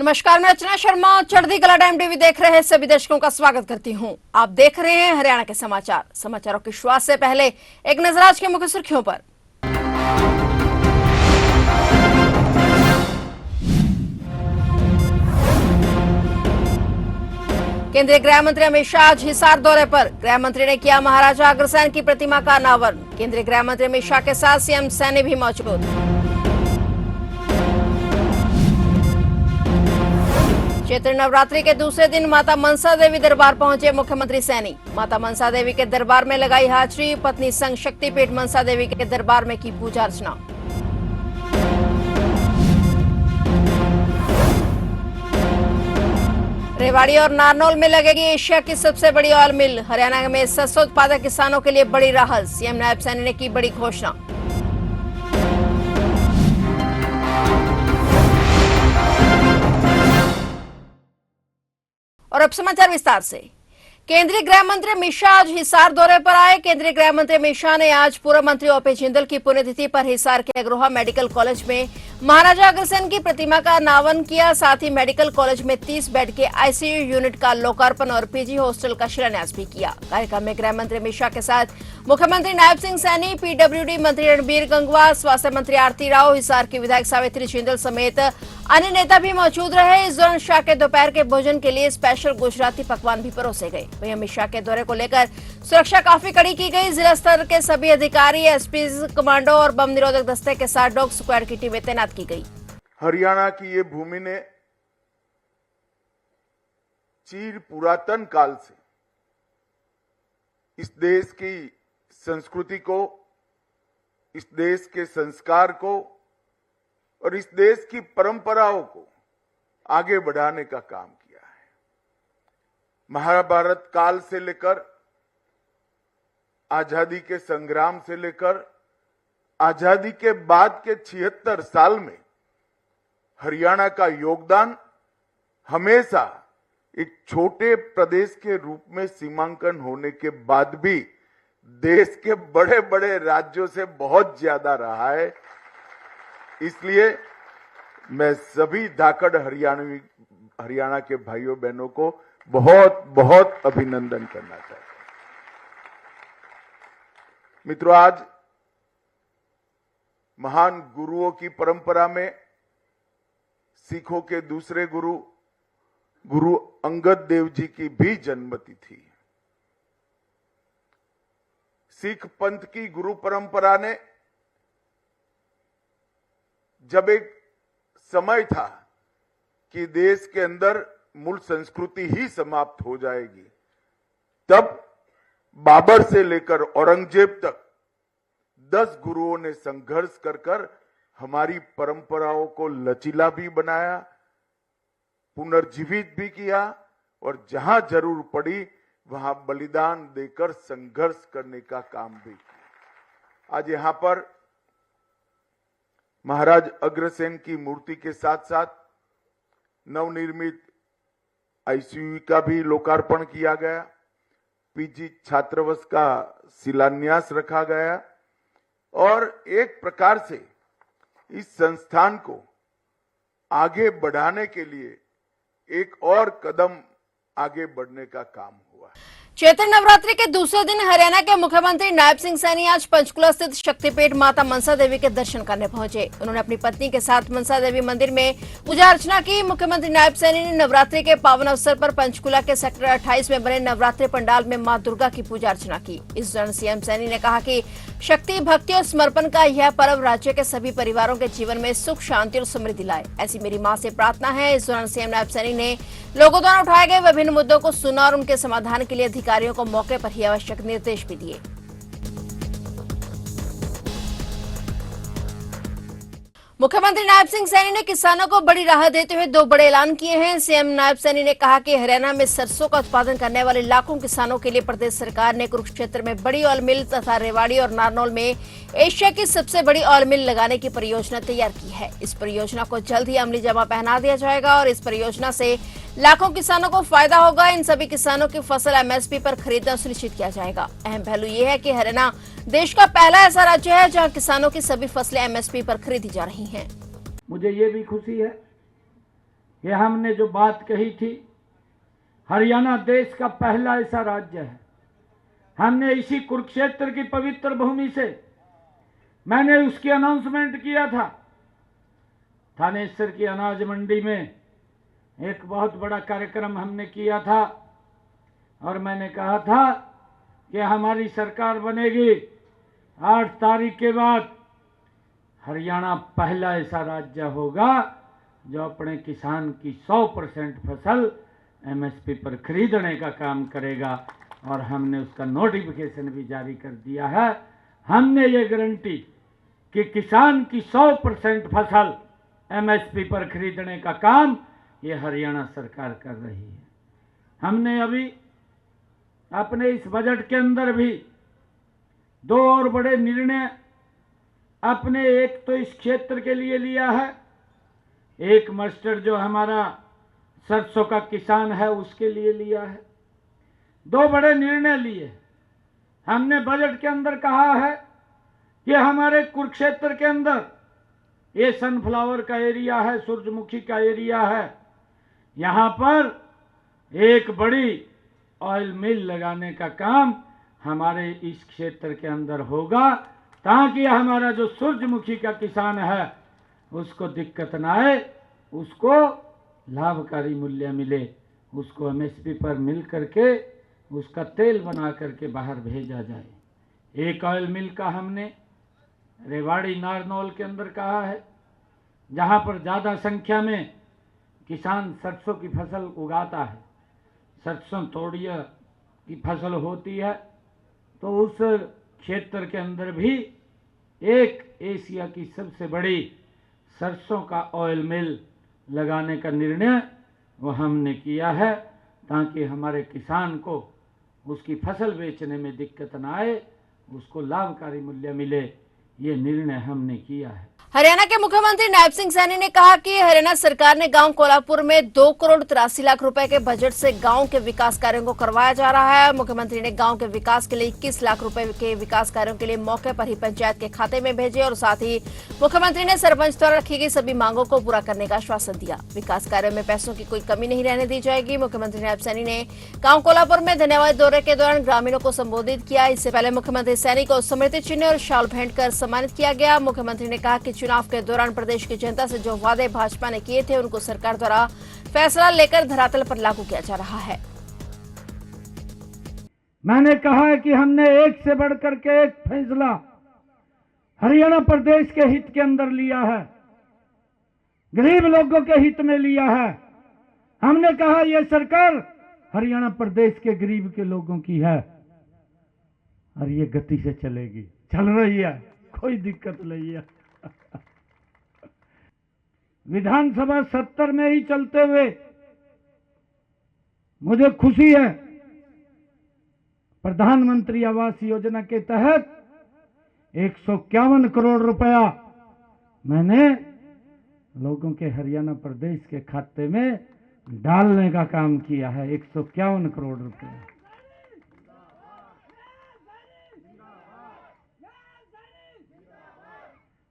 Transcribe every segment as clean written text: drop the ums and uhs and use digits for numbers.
नमस्कार, मैं रचना शर्मा चढ़ती कला टाइम टीवी देख रहे सभी दर्शकों का स्वागत करती हूं। आप देख रहे हैं हरियाणा के समाचारों की शुरुआत से पहले एक नजर आज की मुख्य सुर्खियों पर। केंद्रीय गृह मंत्री अमित शाह आज हिसार दौरे पर। गृह मंत्री ने किया महाराजा अग्रसेन की प्रतिमा का अनावरण। केंद्रीय गृह मंत्री अमित शाह के साथ सीएम सैनी भी मौजूद। चैत्र नवरात्रि के दूसरे दिन माता मनसा देवी दरबार पहुंचे मुख्यमंत्री सैनी। माता मनसा देवी के दरबार में लगाई हाजिरी। पत्नी संघ शक्तिपीठ मनसा देवी के दरबार में की पूजा अर्चना। रेवाड़ी और नारनौल में लगेगी एशिया की सबसे बड़ी ऑयल मिल। हरियाणा में सरसों उत्पादक किसानों के लिए बड़ी राहत। सीएम नायब सैनी ने की बड़ी घोषणा। और अब समाचार विस्तार से। केंद्रीय गृह मंत्री अमित शाह आज हिसार दौरे पर आए। केंद्रीय गृह मंत्री अमित शाह ने आज पूर्व मंत्री ओपी जिंदल की पुण्यतिथि पर हिसार के अग्रोहा मेडिकल कॉलेज में महाराजा अग्रसेन की प्रतिमा का अनावरण किया। साथ ही मेडिकल कॉलेज में 30 बेड के आईसीयू यूनिट का लोकार्पण और पीजी हॉस्टल का शिलान्यास भी किया। कार्यक्रम में गृह मंत्री अमित शाह के साथ मुख्यमंत्री नायब सिंह सैनी, पीडब्ल्यूडी मंत्री रणबीर गंगवा, स्वास्थ्य मंत्री आरती राव, हिसार की विधायक सावित्री जिंदल समेत अन्य नेता भी मौजूद रहे। इस दौरान शाह के दोपहर के भोजन के लिए स्पेशल गुजराती पकवान भी परोसे गए। वहीं अमित शाह के दौरे को लेकर सुरक्षा काफी कड़ी की गई। जिला स्तर के सभी अधिकारी, एसपी, कमांडो और बम निरोधक दस्ते के साथ डॉग स्क्वाड की टीमें तैनात की गई। हरियाणा की ये भूमि ने चीर पुरातन काल से इस देश की संस्कृति को, इस देश के संस्कार को और इस देश की परंपराओं को आगे बढ़ाने का काम किया है। महाभारत काल से लेकर आजादी के संग्राम से लेकर आजादी के बाद के 76 साल में हरियाणा का योगदान हमेशा एक छोटे प्रदेश के रूप में सीमांकन होने के बाद भी देश के बड़े बड़े राज्यों से बहुत ज्यादा रहा है। इसलिए मैं सभी धाकड़ हरियाणा के भाइयों बहनों को बहुत बहुत अभिनंदन करना चाहता हूं। मित्रों, आज महान गुरुओं की परंपरा में सिखों के दूसरे गुरु अंगद देव जी की भी जन्मतिथि थी। सिख पंथ की गुरु परंपरा ने जब एक समय था कि देश के अंदर मूल संस्कृति ही समाप्त हो जाएगी, तब बाबर से लेकर औरंगजेब तक 10 गुरुओं ने संघर्ष कर हमारी परंपराओं को लचीला भी बनाया, पुनर्जीवित भी किया और जहां जरूर पड़ी वहां बलिदान देकर संघर्ष करने का काम भी किया। आज यहां पर महाराज अग्रसेन की मूर्ति के साथ साथ नवनिर्मित आईसीयू का भी लोकार्पण किया गया, पीजी छात्रावास का शिलान्यास रखा गया और एक प्रकार से इस संस्थान को आगे बढ़ाने के लिए एक और कदम आगे बढ़ने का काम हुआ। चैत्र नवरात्रि के दूसरे दिन हरियाणा के मुख्यमंत्री नायब सिंह सैनी आज पंचकुला स्थित शक्तिपीठ माता मनसा देवी के दर्शन करने पहुंचे। उन्होंने अपनी पत्नी के साथ मनसा देवी मंदिर में पूजा अर्चना की। मुख्यमंत्री नायब सैनी ने नवरात्रि के पावन अवसर पर पंचकुला के सेक्टर 28 में बने नवरात्रि पंडाल में मां दुर्गा की पूजा अर्चना की। इस दौरान सीएम सैनी ने कहा कि शक्ति, भक्ति और समर्पण का यह पर्व राज्य के सभी परिवारों के जीवन में सुख, शांति और समृद्धि लाए, ऐसी मेरी मां से प्रार्थना है। इस दौरान सीएम नायब सैनी ने लोगों द्वारा उठाए गए विभिन्न मुद्दों को सुना और उनके समाधान के लिए अधिकारियों को मौके पर ही आवश्यक निर्देश भी दिए। मुख्यमंत्री नायब सिंह सैनी ने किसानों को बड़ी राहत देते हुए 2 बड़े ऐलान किए हैं। सीएम नायब सैनी ने कहा कि हरियाणा में सरसों का उत्पादन करने वाले लाखों किसानों के लिए प्रदेश सरकार ने कुरुक्षेत्र में बड़ी ऑयल मिल तथा रेवाड़ी और नारनौल में एशिया की सबसे बड़ी ऑयल मिल लगाने की परियोजना तैयार की है। इस परियोजना को जल्द ही अमली जामा पहना दिया जाएगा और इस परियोजना से लाखों किसानों को फायदा होगा। इन सभी किसानों की फसल एमएसपी पर खरीदना सुनिश्चित किया जाएगा। अहम पहलू ये है कि हरियाणा देश का पहला ऐसा राज्य है जहां किसानों की सभी फसलें एमएसपी पर खरीदी जा रही हैं। मुझे ये भी खुशी है कि हमने जो बात कही थी, हरियाणा देश का पहला ऐसा राज्य है। हमने इसी कुरुक्षेत्र की पवित्र भूमि से मैंने उसकी अनाउंसमेंट किया था। थानेसर की अनाज मंडी में एक बहुत बड़ा कार्यक्रम हमने किया था और मैंने कहा था कि हमारी सरकार बनेगी 8 तारीख के बाद हरियाणा पहला ऐसा राज्य होगा जो अपने किसान की 100% फसल एमएसपी पर खरीदने का काम करेगा और हमने उसका नोटिफिकेशन भी जारी कर दिया है। हमने ये गारंटी कि किसान की 100% फसल एमएसपी पर खरीदने का काम ये हरियाणा सरकार कर रही है। हमने अभी अपने इस बजट के अंदर भी 2 और बड़े निर्णय अपने एक तो इस क्षेत्र के लिए लिया है, एक मस्टर्ड जो हमारा सरसों का किसान है उसके लिए लिया है। 2 बड़े निर्णय लिए। हमने बजट के अंदर कहा है कि हमारे कुरुक्षेत्र के अंदर ये सनफ्लावर का एरिया है, सूरजमुखी का एरिया है, यहाँ पर एक बड़ी ऑयल मिल लगाने का काम हमारे इस क्षेत्र के अंदर होगा ताकि हमारा जो सूरजमुखी का किसान है उसको दिक्कत ना आए, उसको लाभकारी मूल्य मिले, उसको एमएसपी पर मिल करके उसका तेल बना करके बाहर भेजा जाए। एक ऑयल मिल का हमने रेवाड़ी नारनौल के अंदर कहा है, जहाँ पर ज़्यादा संख्या में किसान सरसों की फसल उगाता है, सरसों तोड़िया की फसल होती है, तो उस क्षेत्र के अंदर भी एक एशिया की सबसे बड़ी सरसों का ऑयल मिल लगाने का निर्णय वो हमने किया है ताकि हमारे किसान को उसकी फसल बेचने में दिक्कत ना आए, उसको लाभकारी मूल्य मिले। ये निर्णय हमने किया है। हरियाणा के मुख्यमंत्री नायब सिंह सैनी ने कहा कि हरियाणा सरकार ने गांव कोल्हापुर में 2 करोड़ 83 लाख रुपए के बजट से गांव के विकास कार्यों को करवाया जा रहा है। मुख्यमंत्री ने गांव के विकास के लिए 21 लाख रुपए के विकास कार्यों के लिए मौके पर ही पंचायत के खाते में भेजे और साथ ही मुख्यमंत्री ने सरपंच द्वारा रखी गई सभी मांगों को पूरा करने का आश्वासन दिया। विकास कार्यों में पैसों की कोई कमी नहीं रहने दी जाएगी। मुख्यमंत्री नायब सैनी ने गांव कोल्हापुर में धन्यवाद दौरे के दौरान ग्रामीणों को संबोधित किया। इससे पहले मुख्यमंत्री सैनी को स्मृति चिन्ह और शाल भेंट कर सम्मानित किया गया। मुख्यमंत्री ने कहा कि चुनाव के दौरान प्रदेश की जनता से जो वादे भाजपा ने किए थे उनको सरकार द्वारा फैसला लेकर धरातल पर लागू किया जा रहा है। मैंने कहा है कि हमने एक से बढ़कर के एक फैसला हरियाणा प्रदेश के हित के अंदर लिया है, गरीब लोगों के हित में लिया है। हमने कहा यह सरकार हरियाणा प्रदेश के गरीब के लोगों की है और ये गति से चलेगी, चल रही है, कोई दिक्कत नहीं है। विधानसभा 70 में ही चलते हुए मुझे खुशी है, प्रधानमंत्री आवास योजना के तहत 151 करोड़ रुपया मैंने लोगों के हरियाणा प्रदेश के खाते में डालने का काम किया है। 151 करोड़ रुपया।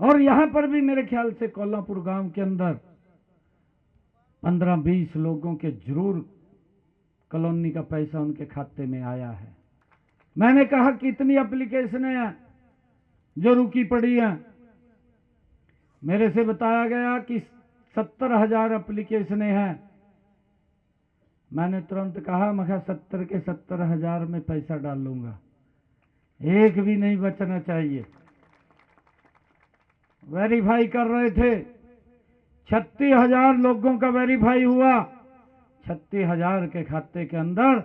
और यहां पर भी मेरे ख्याल से कोल्हापुर गांव के अंदर 15-20 लोगों के जरूर कॉलोनी का पैसा उनके खाते में आया है। मैंने कहा कितनी एप्लीकेशनें हैं जो रुकी पड़ी हैं। मेरे से बताया गया कि 70,000 एप्लीकेशनें हैं। मैंने तुरंत कहा मैं 70 के 70,000 में पैसा डालूंगा, एक भी नहीं बचना चाहिए। वेरीफाई कर रहे थे, 36,000 लोगों का वेरीफाई हुआ। 36,000 के खाते के अंदर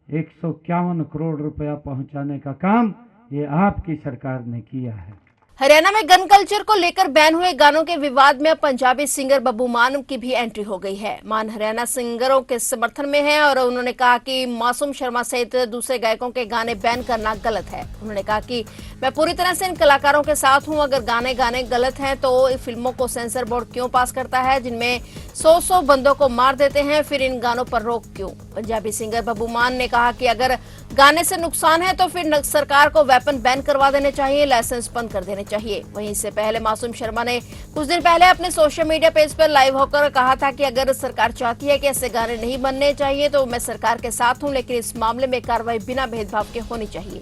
151 करोड़ रुपया पहुंचाने का काम ये आपकी सरकार ने किया है। हरियाणा में गन कल्चर को लेकर बैन हुए गानों के विवाद में अब पंजाबी सिंगर बब्बू मान की भी एंट्री हो गई है। मान हरियाणा सिंगरों के समर्थन में है और उन्होंने कहा कि मासूम शर्मा सहित दूसरे गायकों के गाने बैन करना गलत है। उन्होंने कहा कि मैं पूरी तरह से इन कलाकारों के साथ हूं। अगर गाने गलत हैं तो फिल्मों को सेंसर बोर्ड क्यों पास करता है जिनमें 100 बंदों को मार देते हैं, फिर इन गानों पर रोक क्यों। पंजाबी सिंगर बब्बू मान ने कहा कि अगर गाने से नुकसान है तो फिर सरकार को वेपन बैन करवा देने चाहिए, लाइसेंस बंद कर देने चाहिए। वहीं इससे पहले मासूम शर्मा ने कुछ दिन पहले अपने सोशल मीडिया पेज पर लाइव होकर कहा था कि अगर सरकार चाहती है कि ऐसे गाने नहीं बनने चाहिए तो मैं सरकार के साथ हूं, लेकिन इस मामले में कार्रवाई बिना भेदभाव के होनी चाहिए।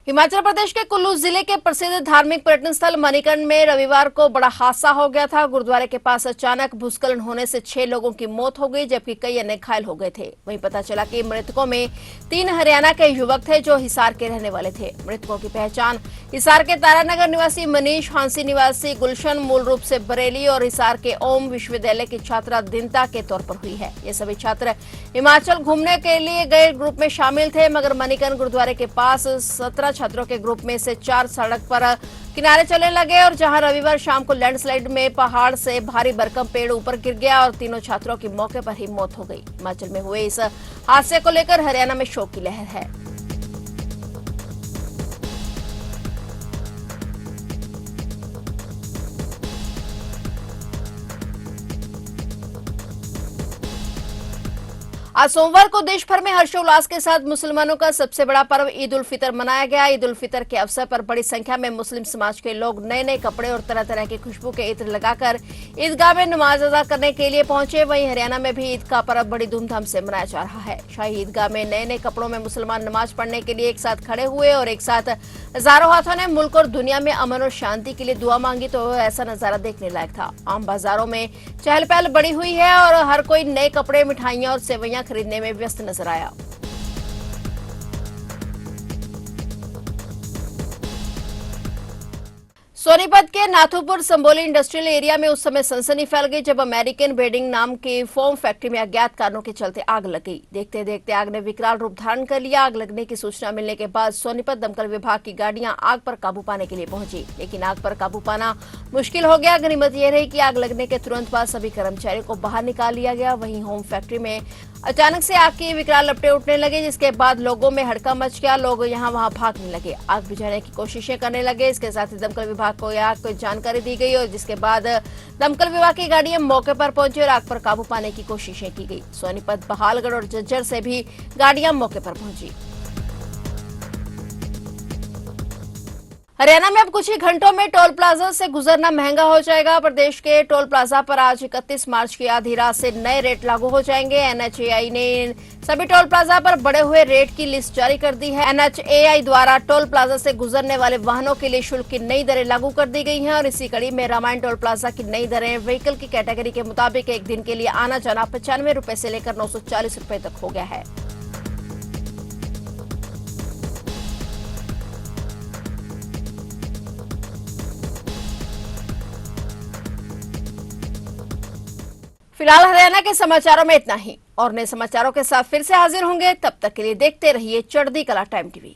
हिमाचल प्रदेश के कुल्लू जिले के प्रसिद्ध धार्मिक पर्यटन स्थल मणिकर्ण में रविवार को बड़ा हादसा हो गया था। गुरुद्वारे के पास अचानक भूस्खलन होने से 6 लोगों की मौत हो गई, जबकि कई अन्य घायल हो गए थे। वहीं पता चला कि मृतकों में 3 हरियाणा के युवक थे जो हिसार के रहने वाले थे। मृतकों की पहचान हिसार के तारानगर निवासी मनीष, हांसी निवासी गुलशन, मूल रूप से बरेली, और हिसार के ओम विश्वविद्यालय की छात्रा दिनता के तौर पर हुई है। ये सभी छात्र हिमाचल घूमने के लिए गए ग्रुप में शामिल थे, मगर मणिकर्ण गुरुद्वारे के पास 17 छात्रों के ग्रुप में से 4 सड़क पर किनारे चलने लगे, और जहां रविवार शाम को लैंडस्लाइड में पहाड़ से भारी भरकम पेड़ ऊपर गिर गया और तीनों छात्रों की मौके पर ही मौत हो गई। हिमाचल में हुए इस हादसे को लेकर हरियाणा में शोक की लहर है। आज सोमवार को देश भर में हर्षोल्लास के साथ मुसलमानों का सबसे बड़ा पर्व ईद उल फितर मनाया गया। ईद उल फितर के अवसर पर बड़ी संख्या में मुस्लिम समाज के लोग नए नए कपड़े और तरह तरह की खुशबू के इत्र लगाकर ईदगाह में नमाज अदा करने के लिए पहुंचे। वहीं हरियाणा में भी ईद का पर्व बड़ी धूमधाम से मनाया जा रहा है। शाही ईदगाह में नए नए कपड़ों में मुसलमान नमाज पढ़ने के लिए एक साथ खड़े हुए और एक साथ हजारों हाथों ने मुल्क और दुनिया में अमन और शांति के लिए दुआ मांगी, तो ऐसा नजारा देखने लायक था। आम बाजारों में चहल पहल बढ़ी हुई है और हर कोई नए कपड़े, मिठाइयां और सेवैयां खरीदने में व्यस्त नजर आया। सोनीपत के नाथूपुर संबोली इंडस्ट्रियल एरिया में उस समय सनसनी फैल गई जब अमेरिकन बेडिंग नाम की फोम फैक्ट्री में अज्ञात कारणों के चलते आग लग गई। देखते देखते आग ने विकराल रूप धारण कर लिया। आग लगने की सूचना मिलने के बाद सोनीपत दमकल विभाग की गाड़ियां आग पर काबू पाने के लिए पहुंची, लेकिन आग पर काबू पाना मुश्किल हो गया। गनीमत यह रही कि आग लगने के तुरंत बाद सभी कर्मचारियों को बाहर निकाल लिया गया। वहीं होम फैक्ट्री में अचानक से आग की विकराल लपटें उठने लगे, जिसके बाद लोगों में हड़कंप मच गया। लोग यहां वहां भागने लगे, आग बुझाने की कोशिशें करने लगे। इसके साथ ही दमकल विभाग को आग को जानकारी दी गई और जिसके बाद दमकल विभाग की गाड़ियां मौके पर पहुंची और आग पर काबू पाने की कोशिशें की गई। सोनीपत, बहालगढ़ और झज्जर से भी गाड़ियां मौके पर पहुंची। हरियाणा में अब कुछ ही घंटों में टोल प्लाजा से गुजरना महंगा हो जाएगा। प्रदेश के टोल प्लाजा पर आज 31 मार्च की आधी रात से नए रेट लागू हो जाएंगे। एनएचएआई ने सभी टोल प्लाजा पर बढ़े हुए रेट की लिस्ट जारी कर दी है। एनएचएआई द्वारा टोल प्लाजा से गुजरने वाले वाहनों के लिए शुल्क की नई दरें लागू कर दी गई हैं और इसी कड़ी में रामायण टोल प्लाजा की नई दरें व्हीकल की कैटेगरी के मुताबिक एक दिन के लिए आना जाना 95 रुपए से लेकर 940 रुपए तक हो गया है। फिलहाल हरियाणा के समाचारों में इतना ही, और नए समाचारों के साथ फिर से हाजिर होंगे। तब तक के लिए देखते रहिए चढ़ती कला टाइम टीवी।